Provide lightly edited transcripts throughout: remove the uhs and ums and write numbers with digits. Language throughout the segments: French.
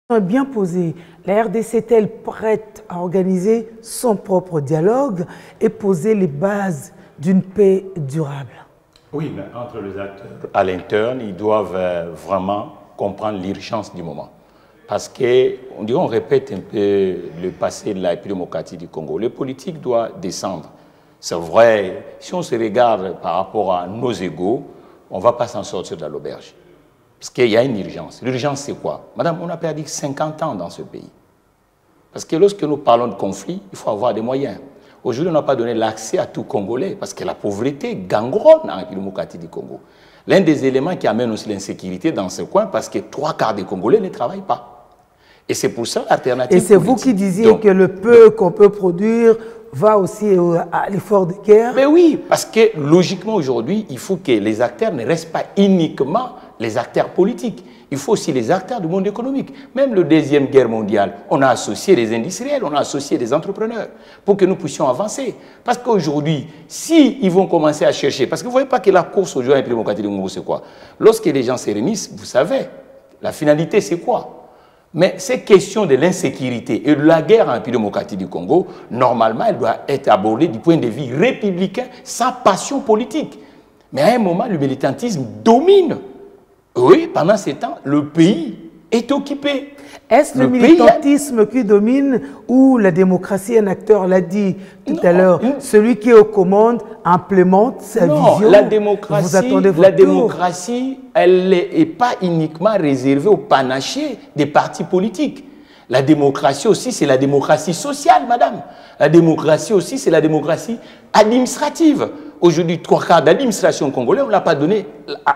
Bien posé. La RDC est-elle prête à organiser son propre dialogue et poser les bases d'une paix durable? Oui, mais entre les acteurs à l'interne, ils doivent vraiment comprendre l'urgence du moment. Parce qu'on répète un peu le passé de la démocratie du Congo. Le politique doit descendre. C'est vrai, si on se regarde par rapport à nos égaux, on ne va pas s'en sortir de l'auberge. Parce qu'il y a une urgence. L'urgence, c'est quoi? Madame, on a perdu 50 ans dans ce pays. Parce que lorsque nous parlons de conflit, il faut avoir des moyens. Aujourd'hui, on n'a pas donné l'accès à tout Congolais, parce que la pauvreté gangronne en démocratie du Congo. L'un des éléments qui amène aussi l'insécurité dans ce coin, parce que 3/4 des Congolais ne travaillent pas. Et c'est pour ça l'alternative. Et c'est vous qui disiez que le peu qu'on peut produire va aussi à l'effort de guerre? Mais oui, parce que logiquement aujourd'hui, il faut que les acteurs ne restent pas uniquement les acteurs politiques. Il faut aussi les acteurs du monde économique. Même la Deuxième Guerre mondiale, on a associé les industriels, on a associé les entrepreneurs pour que nous puissions avancer. Parce qu'aujourd'hui, si ils vont commencer à chercher, parce que vous ne voyez pas que la course aujourd'hui avec la démocratie du Congo, c'est quoi? Lorsque les gens se réunissent, vous savez, la finalité, c'est quoi? Mais ces questions de l'insécurité et de la guerre en démocratie du Congo, normalement, elle doit être abordée du point de vue républicain, sans passion politique. Mais à un moment, le militantisme domine. Oui, pendant ce temps, le pays est occupé. Est-ce le militantisme qui domine ou la démocratie? Un acteur l'a dit tout à l'heure. Celui qui est aux commandes implémente sa vision. Non, la démocratie, elle n'est pas uniquement réservée au panaché des partis politiques. La démocratie aussi, c'est la démocratie sociale, madame. La démocratie aussi, c'est la démocratie administrative. Aujourd'hui, 3/4 d'administration congolaise, on n'a pas donné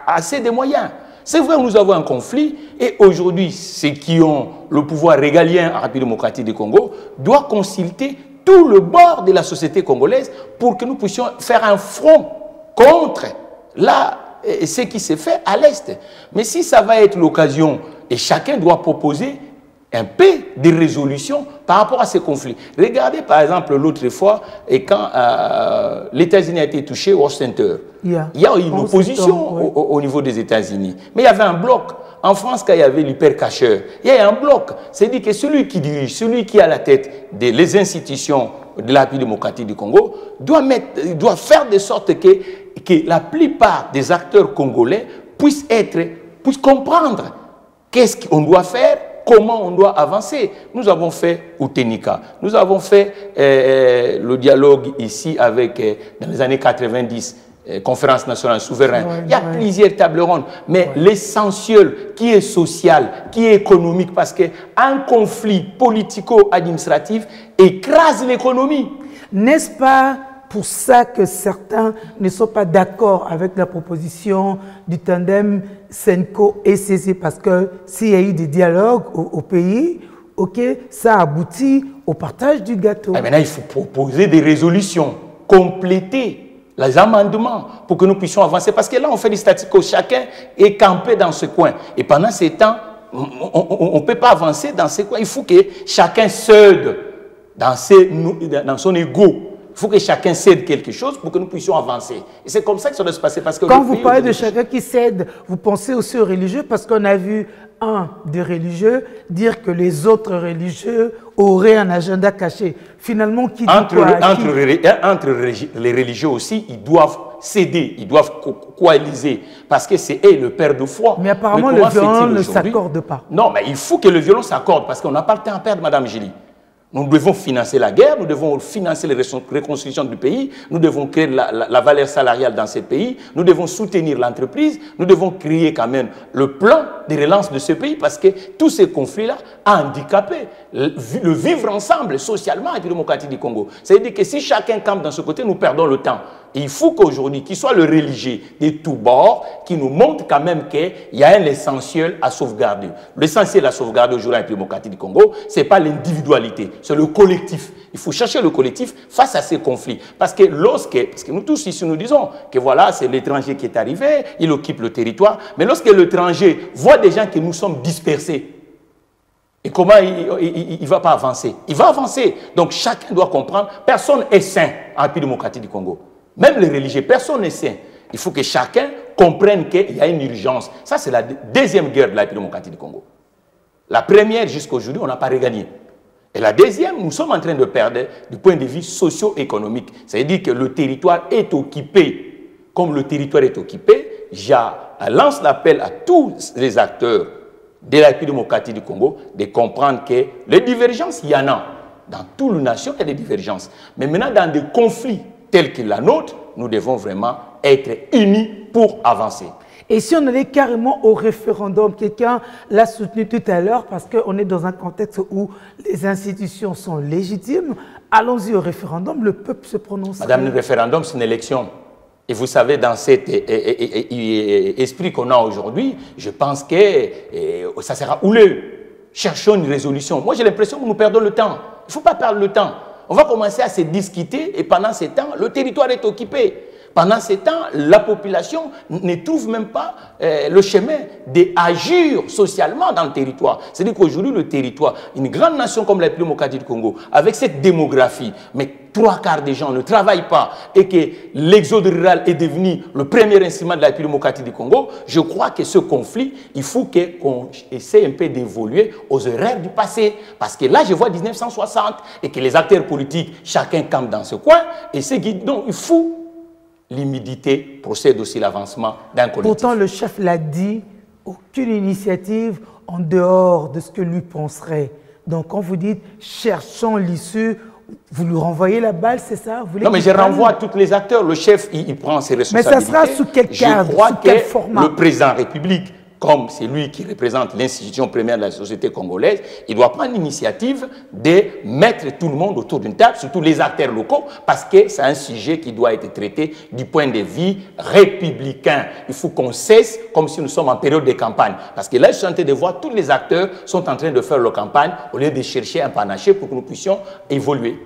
assez de moyens. C'est vrai que nous avons un conflit et aujourd'hui, ceux qui ont le pouvoir régalien en République démocratique du Congo doivent consulter tout le bord de la société congolaise pour que nous puissions faire un front contre ce qui s'est fait à l'Est. Mais si ça va être l'occasion et chacun doit proposer un peu de résolution par rapport à ces conflits. Regardez par exemple l'autre fois, et quand les États-Unis a été touché au Center, il y a une opposition au niveau des États-Unis. Mais il y avait un bloc. En France, quand il y avait l'hypercacheur, il y a un bloc. C'est-à-dire que celui qui dirige, celui qui est à la tête des institutions de la République démocratique du Congo, doit faire de sorte que la plupart des acteurs congolais puissent comprendre qu'est-ce qu'on doit faire, comment on doit avancer. Nous avons fait Outenika, nous avons fait le dialogue ici avec, dans les années 90, Conférence nationale souveraine. Il y a plusieurs tables rondes, mais l'essentiel qui est social, qui est économique, parce qu'un conflit politico-administratif écrase l'économie. N'est-ce pas pour ça que certains ne sont pas d'accord avec la proposition du tandem Senko-ECC? Parce que s'il y a eu des dialogues au pays, ça aboutit au partage du gâteau. Et maintenant, il faut proposer des résolutions, compléter les amendements pour que nous puissions avancer. Parce que là, on fait des statistiques, chacun est campé dans ce coin. Et pendant ces temps, on ne peut pas avancer dans ce coin. Il faut que chacun cède dans son ego. Il faut que chacun cède quelque chose pour que nous puissions avancer. Et c'est comme ça que ça doit se passer. Parce que quand vous parlez de chacun qui cède, vous pensez aussi aux religieux, parce qu'on a vu un des religieux dire que les autres religieux auraient un agenda caché. Finalement, qui dit entre les religieux aussi, ils doivent céder, ils doivent coaliser, parce que c'est eux le père de foi. Mais apparemment, le violon ne s'accorde pas. Non, mais il faut que le violon s'accorde, parce qu'on n'a pas le temps à perdre, Madame Julie. Nous devons financer la guerre, nous devons financer les reconstructions du pays, nous devons créer la valeur salariale dans ce pays, nous devons soutenir l'entreprise, nous devons créer quand même le plan de relance de ce pays, parce que tous ces conflits-là ont handicapé le vivre ensemble socialement et démocratique du Congo. C'est-à-dire que si chacun campe dans ce côté, nous perdons le temps. Et il faut qu'aujourd'hui, qu'il soit le religieux de tous bords, qui nous montre quand même qu'il y a un essentiel à sauvegarder. L'essentiel à sauvegarder aujourd'hui en démocratique du Congo, ce n'est pas l'individualité, c'est le collectif. Il faut chercher le collectif face à ces conflits. Parce que parce que nous tous ici nous disons que voilà, c'est l'étranger qui est arrivé, il occupe le territoire, mais lorsque l'étranger voit des gens que nous sommes dispersés, et comment il ne va pas avancer? Il va avancer. Donc chacun doit comprendre, personne n'est sain en République démocratique du Congo. Même les religieux, personne n'est sain. Il faut que chacun comprenne qu'il y a une urgence. Ça, c'est la deuxième guerre de la République démocratique du Congo. La première, jusqu'à aujourd'hui, on n'a pas regagné. Et la deuxième, nous sommes en train de perdre du point de vue socio-économique. C'est-à-dire que le territoire est occupé. Comme le territoire est occupé, je lance l'appel à tous les acteurs de la République démocratique du Congo de comprendre que les divergences, il y en a. Dans toute la nation, il y a des divergences. Mais maintenant, dans des conflits tels que la nôtre, nous devons vraiment être unis pour avancer. Et si on allait carrément au référendum, quelqu'un l'a soutenu tout à l'heure parce qu'on est dans un contexte où les institutions sont légitimes, allons-y au référendum, le peuple se prononce. Madame, le référendum, c'est une élection. Et vous savez, dans cet esprit qu'on a aujourd'hui, je pense que ça sera houleux. Cherchons une résolution. Moi, j'ai l'impression que nous perdons le temps. Il ne faut pas perdre le temps. On va commencer à se discuter et pendant ce temps, le territoire est occupé. Pendant ce temps, la population ne trouve même pas le chemin d'agir socialement dans le territoire. C'est-à-dire qu'aujourd'hui, le territoire, une grande nation comme la République démocratique du Congo, avec cette démographie, mais 3/4 des gens ne travaillent pas et que l'exode rural est devenu le premier instrument de la République démocratique du Congo, je crois que ce conflit, il faut qu'on essaie un peu d'évoluer aux erreurs du passé. Parce que là, je vois 1960 et que les acteurs politiques, chacun campe dans ce coin et c'est donc il faut l'humidité procède aussi à l'avancement d'un collectif. Pourtant, le chef l'a dit, aucune initiative en dehors de ce que lui penserait. Donc, quand vous dites cherchons l'issue, vous lui renvoyez la balle, c'est ça? Vous non, mais je renvoie à tous les acteurs. Le chef, il prend ses responsabilités. Mais ça sera sous quel cadre? Je crois sous quel que format? le président de la République, comme c'est lui qui représente l'institution première de la société congolaise, il doit prendre l'initiative de mettre tout le monde autour d'une table, surtout les acteurs locaux, parce que c'est un sujet qui doit être traité du point de vue républicain. Il faut qu'on cesse comme si nous sommes en période de campagne. Parce que là, je suis en train de voir tous les acteurs sont en train de faire leur campagne au lieu de chercher un panaché pour que nous puissions évoluer.